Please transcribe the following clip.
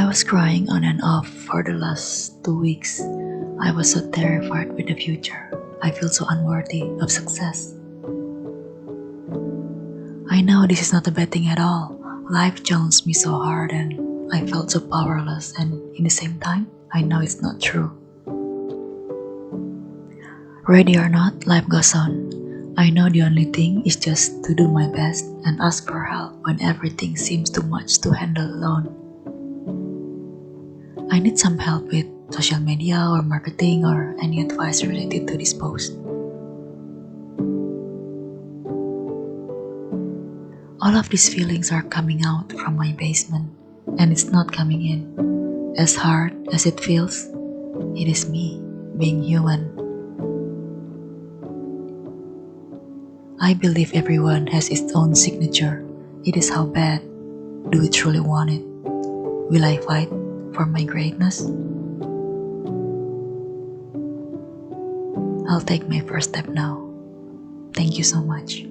was crying on and off for the last 2 weeks. I was so terrified with the future. I feel so unworthy of success. I know this is not a bad thing at all. Life challenged me so hard and I felt so powerless, and in the same time, I know it's not true. Ready or not, life goes on. I know the only thing is just to do my best and ask for help when everything seems too much to handle alone. I need some help with social media or marketing or any advice related to this post. All of these feelings are coming out from my basement, and it's not coming in. As hard as it feels, it is me being human. I believe everyone has its own signature. It is how bad do we truly want it? Will I fight for my greatness? I'll take my first step now. Thank you so much.